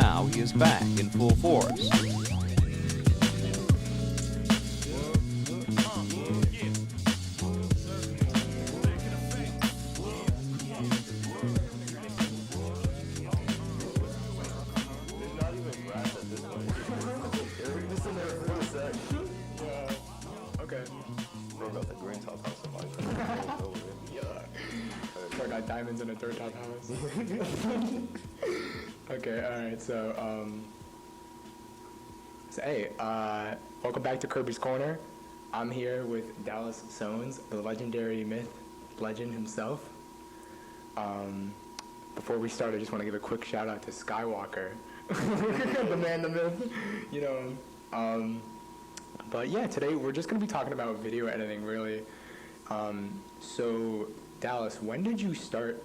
Now he is back in full force. Diamonds in a dirt top house. Okay, alright, so hey, welcome back to Kirby's Corner. I'm here with Dallas Soanes, the legendary myth legend himself. Before we start, I just want to give a quick shout out to Skywalker, the man, the myth, you know. But yeah, today we're just going to be talking about video editing, really. So Dallas, when did you start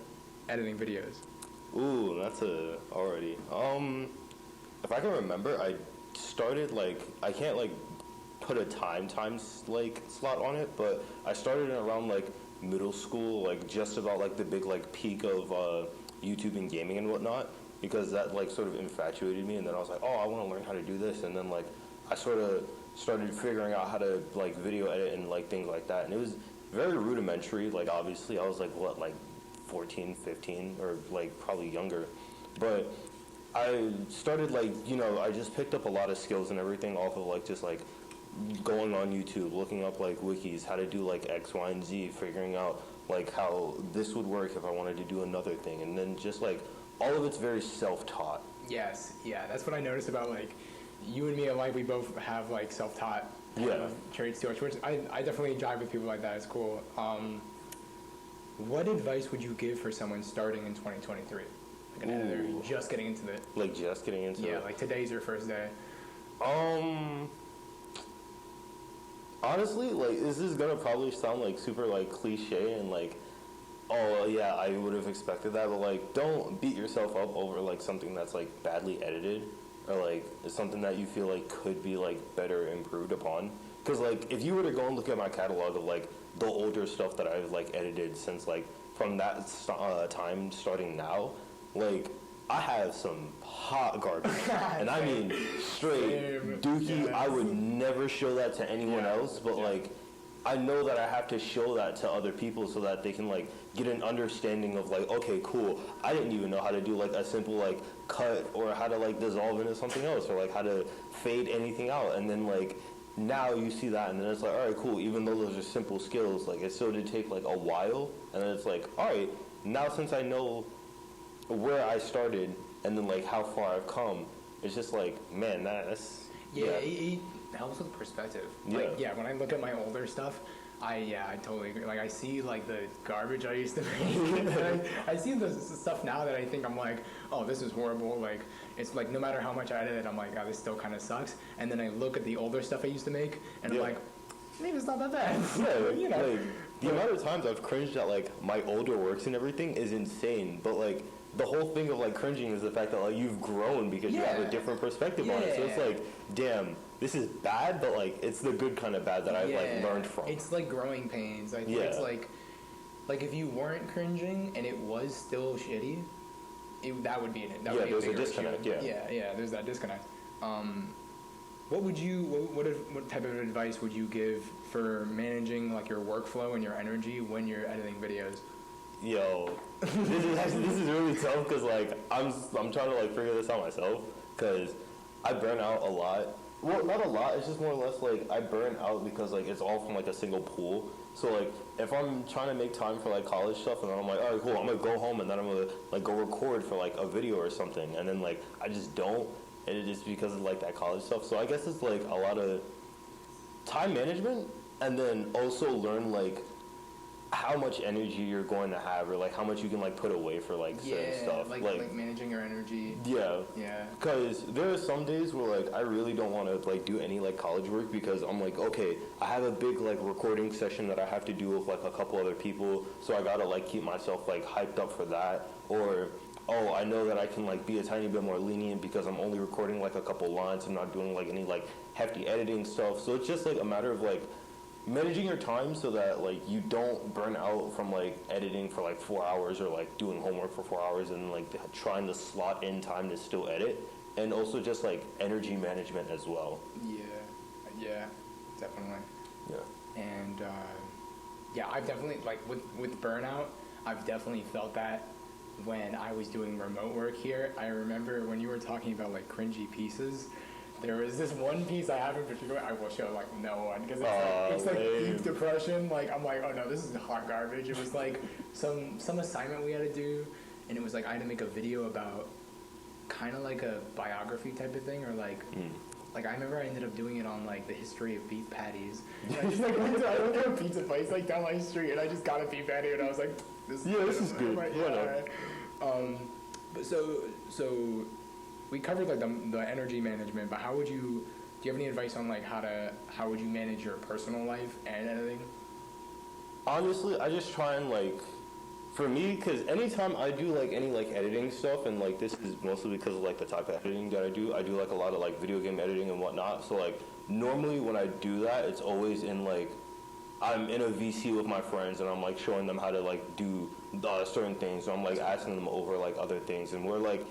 editing videos? Ooh, that's already. If I can remember, I started I can't put a time slot on it, but I started in around middle school, just about the big peak of YouTube and gaming and whatnot, because that sort of infatuated me, and then I was like, oh, I want to learn how to do this, and then I sort of started figuring out how to video edit and things like that, and it was very rudimentary. Obviously I was 14, 15, or probably younger, but I started I just picked up a lot of skills and everything off of just going on YouTube, looking up wikis, how to do X, Y, and Z, figuring out how this would work if I wanted to do another thing, and then just all of it's very self-taught. Yes, yeah, that's what I noticed about you and me alike. We both have self-taught traits to us, which I definitely jive with people like that. It's cool. What advice would you give for someone starting in 2023? An editor just getting into it. Just getting into it? Yeah, today's your first day. Honestly, this is gonna probably sound super cliche and oh yeah, I would have expected that, but don't beat yourself up over something that's badly edited, or something that you feel could be better improved upon. Because if you were to go and look at my catalog of the older stuff that I've edited since from that time starting now, I have some hot garbage, and I mean straight dookie. Yeah, I would never show that to anyone else, but I know that I have to show that to other people so that they can get an understanding of okay, cool, I didn't even know how to do a simple cut, or how to dissolve into something else, or how to fade anything out, and then now you see that, and then it's all right, cool, even though those are simple skills, it still did take a while, and then it's all right, now since I know where I started and then how far I've come, it's just man, that's it helps with perspective. When I look at my older stuff, I totally agree. I see the garbage I used to make. I see the stuff now that I think I'm oh, this is horrible. It's no matter how much I edit it, I'm oh, this still kind of sucks. And then I look at the older stuff I used to make, and I'm maybe it's not that bad. Yeah, you know. The amount of times I've cringed at my older works and everything is insane. But the whole thing of cringing is the fact that you've grown because you have a different perspective on it. So it's damn, this is bad, but it's the good kind of bad that I've learned from. It's growing pains. I think it's if you weren't cringing and it was still shitty, that would be it. That would be there's a disconnect. Issue. Yeah, there's that disconnect. What type of advice would you give for managing your workflow and your energy when you're editing videos? Yo, this is really tough because I'm trying to figure this out myself, because I burn out a lot. Well, not a lot. It's just more or less I burn out because it's all from a single pool. So if I'm trying to make time for college stuff, and then I'm all right, cool, I'm gonna go home and then I'm gonna go record for a video or something, and then I just don't, and it's just because of that college stuff. So I guess it's a lot of time management, and then also learn how much energy you're going to have, or how much you can put away for certain stuff, like managing your energy. Yeah because there are some days where I really don't want to do any college work, because I'm okay, I have a big recording session that I have to do with a couple other people, so I gotta keep myself hyped up for that, or oh, I know that I can be a tiny bit more lenient because I'm only recording a couple lines, I'm not doing any hefty editing stuff. So it's just a matter of managing your time so that like you don't burn out from like editing for like 4 hours or like doing homework for 4 hours and like trying to slot in time to still edit, and also just like energy management as well. Yeah, definitely. Yeah. And yeah, I've definitely like with burnout, I've definitely felt that when I was doing remote work here. I remember when you were talking about like cringy pieces. There was this one piece I have in particular I will show like no one because it's like deep depression. Like I'm like, oh no, this is hot garbage. It was like some assignment we had to do, and it was like I had to make a video about kind of like a biography type of thing, or like like I remember I ended up doing it on like the history of beef patties. And I just like went to, I went to a pizza place like down my street, and I just got a beef patty, and I was like, this is good. Like, but so we covered like the energy management, but do you have any advice on like how would you manage your personal life and editing? Honestly, I just try and like, for me, because anytime I do like any like editing stuff, and like this is mostly because of like the type of editing that I do like a lot of like video game editing and whatnot. So like normally when I do that, it's always in like, I'm in a VC with my friends and I'm like showing them how to like do certain things. So I'm like asking them over like other things, and we're like,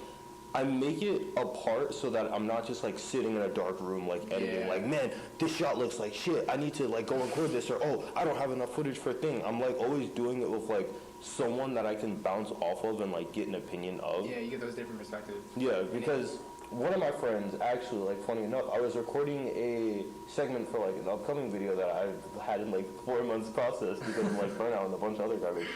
I make it a part so that I'm not just like sitting in a dark room like editing, like, man, this shot looks like shit, I need to like go record this, or oh, I don't have enough footage for a thing. I'm like always doing it with like someone that I can bounce off of and like get an opinion of. Yeah, you get those different perspectives. Yeah, because one of my friends, actually, like funny enough, I was recording a segment for like an upcoming video that I've had in like 4 months process because of like burnout and a bunch of other garbage.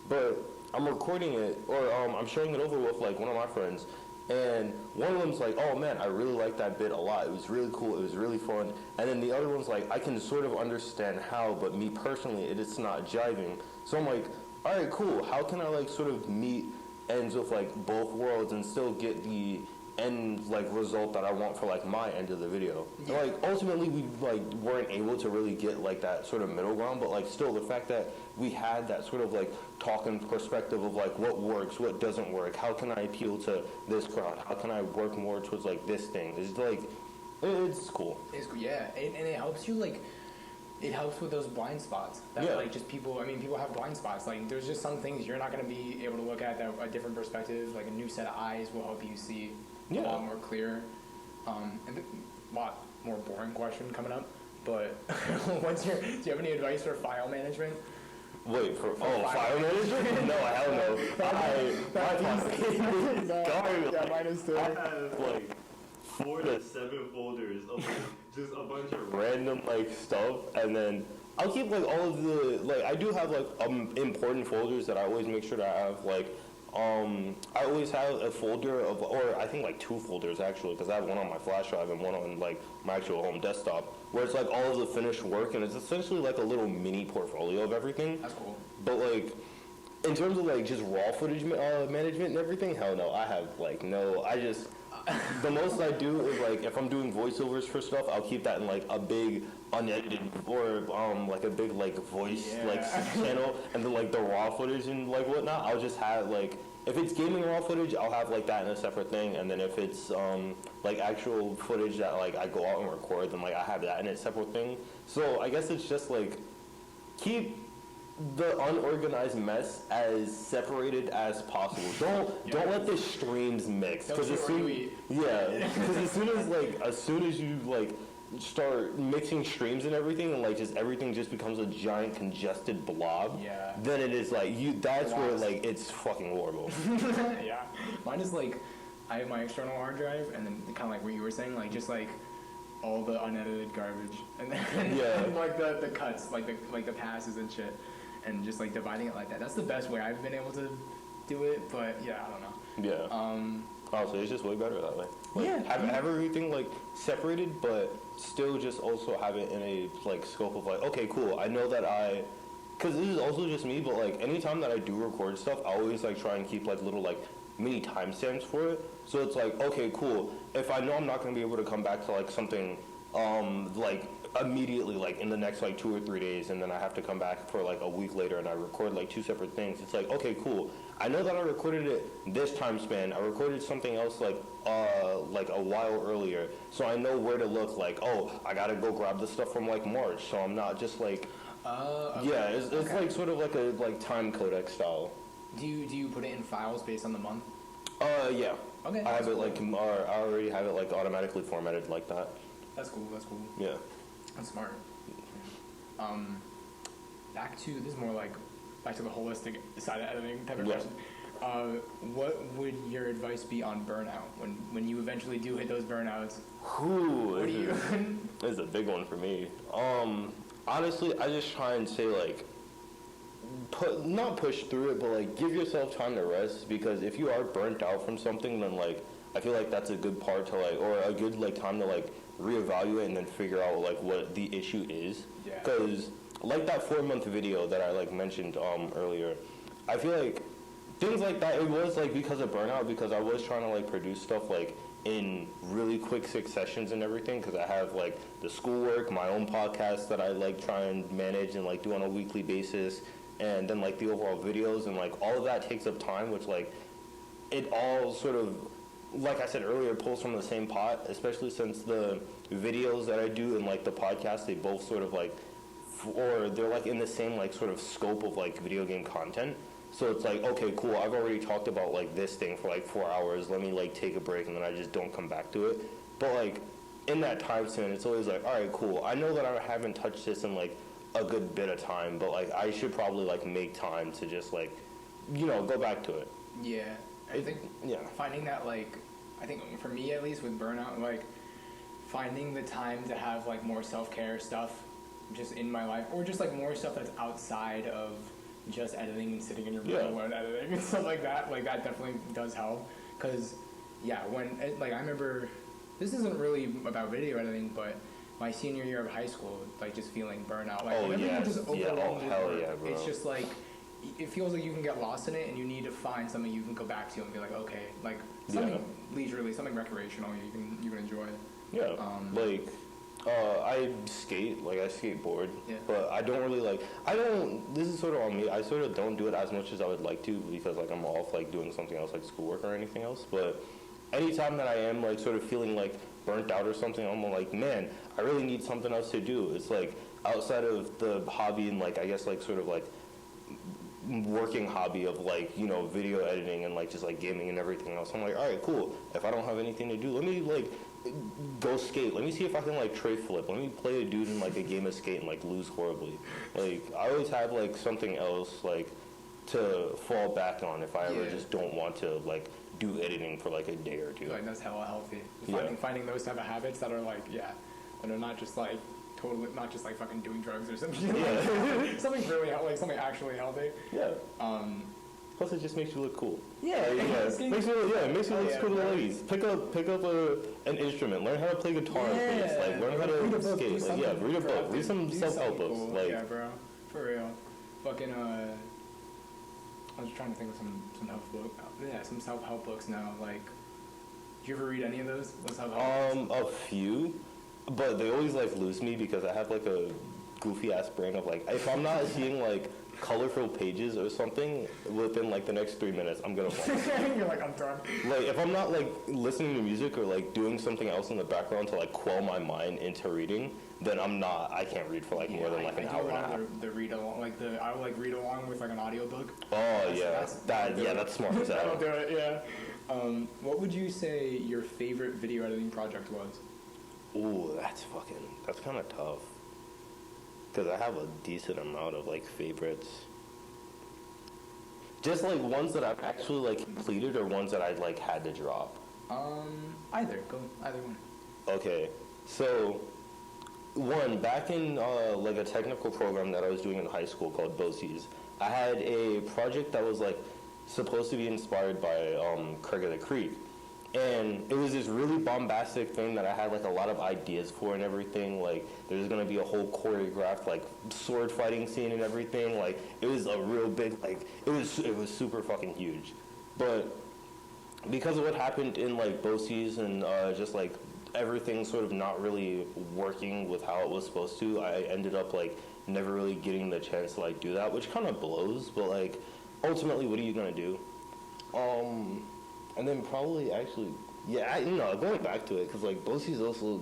But I'm recording it, or I'm showing it over with like one of my friends. And one of them's like, oh man, I really like that bit a lot. It was really cool. It was really fun. And then the other one's like, I can sort of understand how, but me personally, it's not jiving. So I'm like, all right, cool. How can I like sort of meet ends with like both worlds and still get the end like result that I want for like my end of the video? Yeah. Like ultimately, we like weren't able to really get like that sort of middle ground, but like still the fact that we had that sort of like talking perspective of like what works, what doesn't work, how can I appeal to this crowd, how can I work more towards like this thing. It's like it's cool. It's cool, yeah, and it helps you like. It helps with those blind spots that like just people, I mean, people have blind spots. Like there's just some things you're not going to be able to look at that a different perspective, like a new set of eyes will help you see a lot more clear. And a lot more boring question coming up, but do you have any advice for file management? Wait, for file management? No, hell no. Yeah, mine is too. I have like 4 to 7 folders of like, just a bunch of random like stuff, and then I'll keep like all of the like I do have like important folders that I always make sure that I have like I always have a folder of, or I think like 2 folders actually, because I have one on my flash drive and one on like my actual home desktop, where it's like all of the finished work, and it's essentially like a little mini portfolio of everything. That's cool. But like in terms of like just raw footage management and everything, hell no. I have like no. I just the most I do is like if I'm doing voiceovers for stuff, I'll keep that in like a big unedited or like a big like voice like channel, and then like the raw footage and like whatnot, I'll just have like if it's gaming raw footage, I'll have like that in a separate thing, and then if it's like actual footage that like I go out and record, then like I have that in a separate thing. So I guess it's just like keep the unorganized mess as separated as possible. Don't let the streams mix, because as soon as you like start mixing streams and everything, and like just everything just becomes a giant congested blob, then it is like that's where like it's fucking horrible. Yeah, mine is like I have my external hard drive, and then kind of like what you were saying, like just like all the unedited garbage, and then and like the cuts, like the passes and shit. And just like dividing it like that. That's the best way I've been able to do it, but yeah, I don't know. Yeah. So it's just way better that way. Like, have everything like separated, but still just also have it in a like scope of like, okay, cool. I know that because this is also just me, but like anytime that I do record stuff, I always like try and keep like little like mini timestamps for it. So it's like, okay, cool. If I know I'm not gonna be able to come back to like something like immediately, like in the next like 2 or 3 days, and then I have to come back for like a week later and I record like 2 separate things, it's like, okay, cool, I know that I recorded it this time span. I recorded something else like a while earlier, so I know where to look. Like, oh, I gotta go grab the stuff from like March, so I'm not just like. Okay. Yeah, it's like sort of like a time codex style. Do you put it in files based on the month? Yeah. Okay. I have it like I already have it like automatically formatted like that. That's cool. Yeah. That's smart. Back to this is more like back to the holistic side of editing type of question. What would your advice be on burnout when you eventually do hit those burnouts? What do you? This is a big one for me. Honestly, I just try and say like, not push through it, but like give yourself time to rest, because if you are burnt out from something, then like I feel like that's a good part to like, or a good like time to like reevaluate and then figure out like what the issue is. Yeah. Because like that 4-month video that I like mentioned earlier, I feel like things like that, it was like because of burnout, because I was trying to like produce stuff like in really quick successions and everything, because I have like the schoolwork, my own podcast that I like try and manage and like do on a weekly basis, and then like the overall videos, and like all of that takes up time, which like it all sort of, like I said earlier, pulls from the same pot, especially since the videos that I do and like the podcast, they both sort of like, or they're like in the same like sort of scope of like video game content. So it's like, okay, cool, I've already talked about like this thing for like 4 hours, let me like take a break, and then I just don't come back to it. But like in that time span, it's always like, all right, cool, I know that I haven't touched this in like a good bit of time, but like I should probably like make time to just like, you know, go back to it. Yeah, I think finding that like, I think for me at least with burnout, like finding the time to have like more self-care stuff just in my life, or just like more stuff that's outside of just editing and sitting in your room alone editing and stuff like that definitely does help. Because like I remember, this isn't really about video editing, but my senior year of high school, like just feeling burnout, like everything just overwhelmed with work. It's just like it feels like you can get lost in it, and you need to find something you can go back to and be like, okay, like something leisurely, something recreational you can enjoy. I skate, like I skateboard, but I don't really like, this is sort of on me, I sort of don't do it as much as I would like to, because like I'm off like doing something else like schoolwork or anything else. But anytime that I am like sort of feeling like burnt out or something, I'm like, man, I really need something else to do. It's like outside of the hobby and like I guess like sort of like working hobby of like, you know, video editing and like just like gaming and everything else, I'm like, all right, cool, if I don't have anything to do, let me like go skate. Let me see if I can like tray flip. Let me play a dude in like a game of skate and like lose horribly. Like I always have like something else like to fall back on if I ever just don't want to like do editing for like a day or two. Like that's hella healthy. Finding those type of habits that are like that are not just like totally, not just like fucking doing drugs or something. Something really like something actually healthy. Yeah. Plus, it just makes you look cool. Makes you look cool to the ladies. Pick up an instrument. Learn how to play guitar and bass. Like, learn how to skate. Like, read a book. Read some self-help books. Cool. Like, yeah, bro, for real. Fucking I was trying to think of some help book. Yeah, some self-help books now. Like, do you ever read any of those? A few, but they always like lose me because I have like a goofy ass brain of like, if I'm not seeing like colorful pages or something within like the next 3 minutes, I'm gonna fall. You're like, I'm done. Like if I'm not like listening to music or like doing something else in the background to like quell my mind into reading, then I can't read for like more than like an hour and a half. The read along, like I would like read along with like an audiobook. That's smart as hell. That'll do it, yeah. What would you say your favorite video editing project was? Ooh, that's kind of tough. Because I have a decent amount of like favorites. Just like ones that I've actually like completed or ones that I like had to drop. Either one. Okay, so back in like a technical program that I was doing in high school called BOCES, I had a project that was like supposed to be inspired by Craig of the Creek. And it was this really bombastic thing that I had like a lot of ideas for and everything. Like there's gonna be a whole choreographed like sword fighting scene and everything. Like it was a real big like it was super fucking huge. But because of what happened in like BOCES and just like everything sort of not really working with how it was supposed to, I ended up like never really getting the chance to like do that, which kind of blows. But like ultimately, what are you gonna do? And then probably actually, yeah, going back to it, because like BOCES also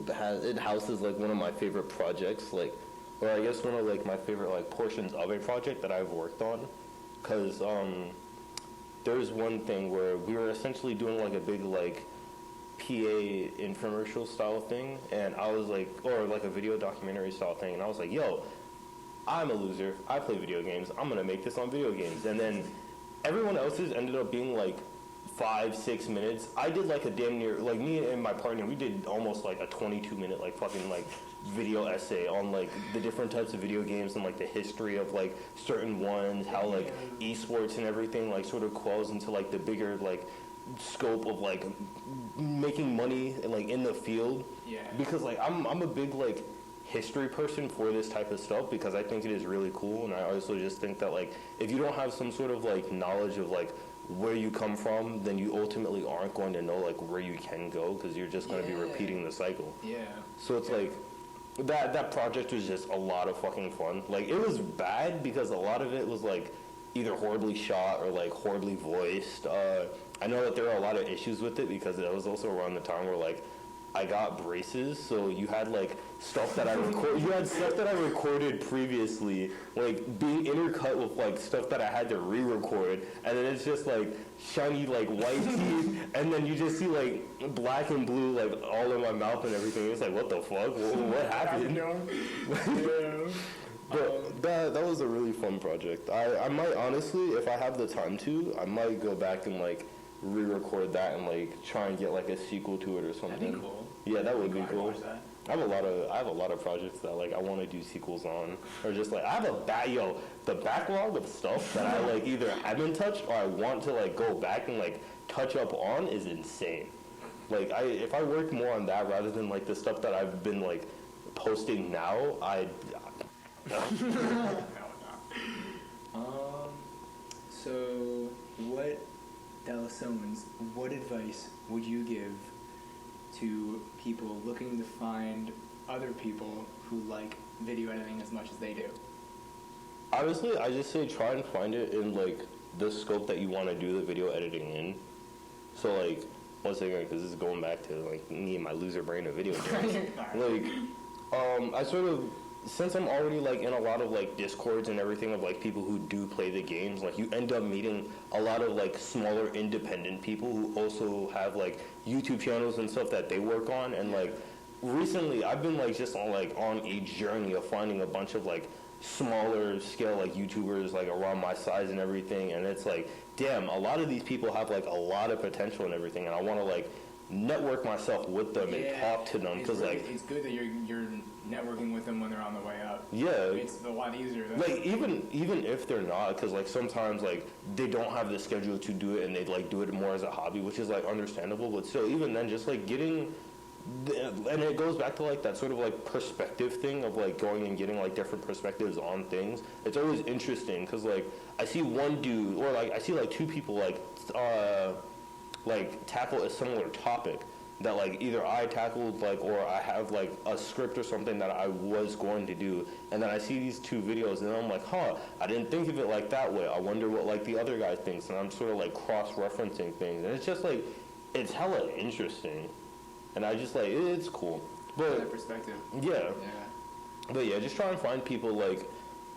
houses like one of my favorite projects, like, or I guess one of like my favorite like portions of a project that I've worked on, because there's one thing where we were essentially doing like a big like PA infomercial style thing, and I was like, or like a video documentary style thing, and I was like, yo, I'm a loser. I play video games. I'm gonna make this on video games. And then everyone else's ended up being like 5-6 minutes. I did like a damn near, like me and my partner, we did almost like a 22-minute like fucking like video essay on like the different types of video games and like the history of like certain ones, how like esports and everything like sort of quells into like the bigger like scope of like making money like in the field. Yeah. Because like I'm a big like history person for this type of stuff, because I think it is really cool, and I also just think that like if you don't have some sort of like knowledge of like where you come from, then you ultimately aren't going to know like where you can go, because you're just going to be repeating the cycle. Yeah. So it's like that project was just a lot of fucking fun. Like it was bad because a lot of it was like either horribly shot or like horribly voiced. I know that there are a lot of issues with it because it was also around the time where like I got braces, so you had like stuff that I recorded previously, like being intercut with like stuff that I had to re-record, and then it's just like shiny like white teeth, and then you just see like black and blue like all in my mouth and everything. It's like, what the fuck? What happened? But that was a really fun project. I might honestly, if I have the time to, I might go back and like re-record that and like try and get like a sequel to it or something. That'd be cool. Yeah, that would be cool. I have a lot of projects that like I want to do sequels on, or just like I have the backlog of stuff that I like either haven't touched or I want to like go back and like touch up on is insane. Like if I worked more on that rather than like the stuff that I've been like posting now, So what, Dallas Soanes, what advice would you give to people looking to find other people who like video editing as much as they do? Honestly, I just say try and find it in like the scope that you want to do the video editing in. So like, once again, because this is going back to like me and my loser brain of video games. Like, I sort of, since I'm already like in a lot of like discords and everything of like people who do play the games, like you end up meeting a lot of like smaller independent people who also have like YouTube channels and stuff that they work on. And like recently I've been like just on a journey of finding a bunch of like smaller scale like YouTubers like around my size and everything, and it's like, damn, a lot of these people have like a lot of potential and everything, and I want to like network myself with them and talk to them, because really, like it's good that you're networking with them when they're on the way up. Yeah, it's a lot easier though. Like even if they're not, because like sometimes like they don't have the schedule to do it and they like do it more as a hobby, which is like understandable, but still, even then, just like getting, and it goes back to like that sort of like perspective thing of like going and getting like different perspectives on things. It's always interesting because like I see one dude, or like I see like two people like tackle a similar topic that like either I tackled like, or I have like a script or something that I was going to do, and then I see these two videos and I'm like, I didn't think of it like that way. I wonder what like the other guy thinks, and I'm sort of like cross-referencing things, and it's just like, it's hella interesting, and I just like, it's cool. But that perspective. Yeah. But yeah, just try and find people like,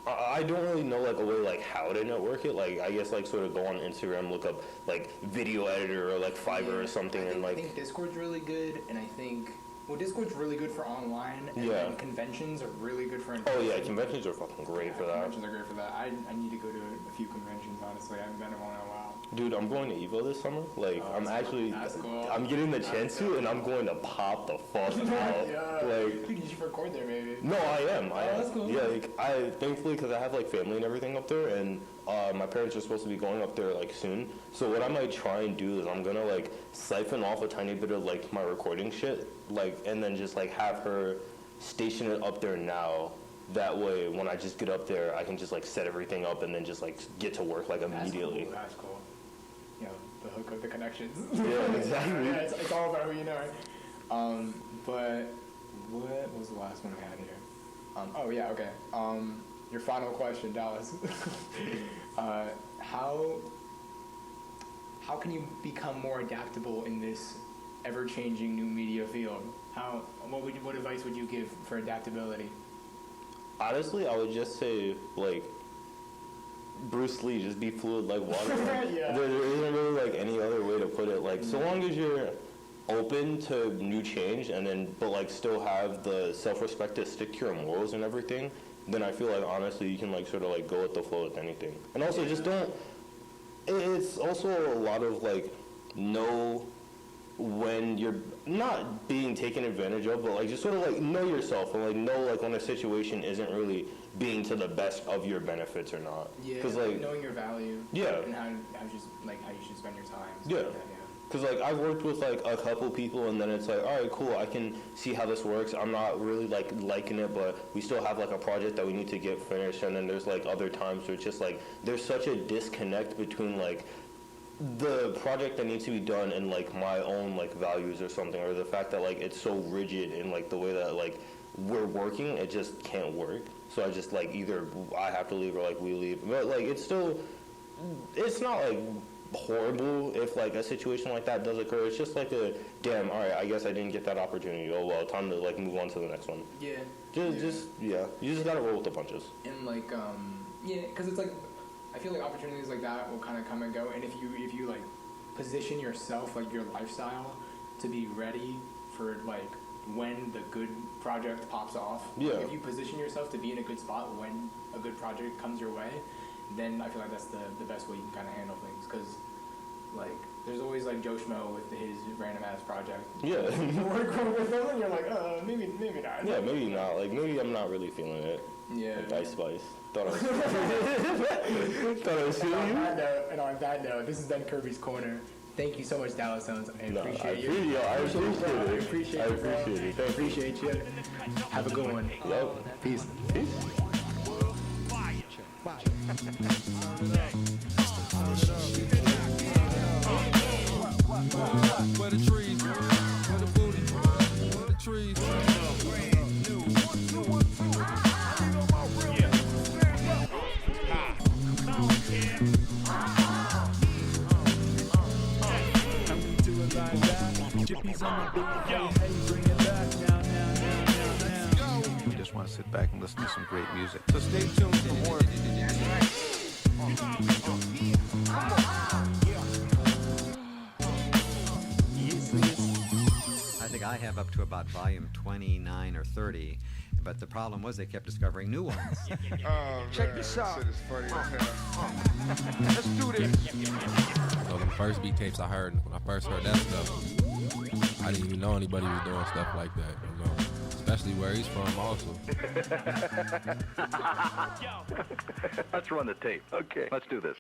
I don't really know like a way like how to network it. Like I guess like sort of go on Instagram, look up like video editor or like Fiverr or something, and like I think Discord's really good, and I think Discord's really good for online, and then conventions are really good for. Oh yeah, conventions are fucking great for that. Conventions are great for that. I need to go to a few conventions, honestly. I haven't been to one in a while. Dude, I'm going to Evo this summer. Like I'm actually, cool. I'm getting the chance to, and I'm going to pop the fuck out. Like, you should record there, maybe. No, I am. That's cool. Yeah, like I thankfully, because I have like family and everything up there, and my parents are supposed to be going up there like soon. So what I might try and do is I'm gonna like siphon off a tiny bit of like my recording shit, like, and then just like have her station it up there now. That way, when I just get up there, I can just like set everything up and then just like get to work like immediately. That's cool. You know, the hook of the connections. Yeah, exactly. Yeah, it's all about who you know. But what was the last one we had here? Oh yeah, okay. Your final question, Dallas. How can you become more adaptable in this ever-changing new media field? What advice would you give for adaptability? Honestly, I would just say, like, Bruce Lee, just be fluid like water. Like, Yeah. there isn't really, like, any other way to put it. Like, so long as you're open to new change but, like, still have the self-respect to stick to your morals and everything, then I feel like, honestly, you can, like, sort of, like, go with the flow with anything. And also, just don't... It's also a lot of, like, know when you're not being taken advantage of, but, like, just sort of, like, know yourself and, like, know, like, when a situation isn't really being to the best of your benefits or not. Yeah, Cause, like, knowing your value. Yeah. And how you should spend your time. Yeah. Like that, yeah. Because, like, I've worked with, like, a couple people, and then it's like, all right, cool, I can see how this works. I'm not really, like, liking it, but we still have, like, a project that we need to get finished. And then there's, like, other times where it's just, like, there's such a disconnect between, like, the project that needs to be done and, like, my own, like, values or something, or the fact that, like, it's so rigid in, like, the way that, like, we're working, it just can't work. So I just, like, either I have to leave or, like, we leave. But, like, it's not, like, horrible if, like, a situation like that does occur. It's just like a, damn, all right, I guess I didn't get that opportunity. Oh, well, time to, like, move on to the next one. Yeah. You just gotta roll with the punches. And, like, because it's, like, I feel like opportunities like that will kind of come and go, and if you like position yourself, like your lifestyle, to be ready for like when the good project pops off. Yeah. If you position yourself to be in a good spot when a good project comes your way, then I feel like that's the best way you can kind of handle things, because like there's always like Joe Schmo with his random ass project. Yeah. You work with them and you're like, maybe not. Yeah, maybe not. Like, maybe I'm not really feeling it. Yeah. Like Ice Spice. Thought I was seeing you. And on that note, this has been Kirby's Corner. Thank you so much, Dallas Soanes. I appreciate you. I appreciate it. Appreciate I you, bro. appreciate it. Thank you. Appreciate you. Have a good one. Yep. Peace. Where the trees, where the booty, where the trees. We just want to sit back and listen to some great music. So stay tuned for more. I think I have up to about volume 29 or 30, but the problem was they kept discovering new ones. Check this out. Let's do this. So the first beat tapes I heard, when I first heard that stuff, I didn't even know anybody was doing stuff like that, you know. Especially where he's from also. Let's run the tape. Okay. Let's do this.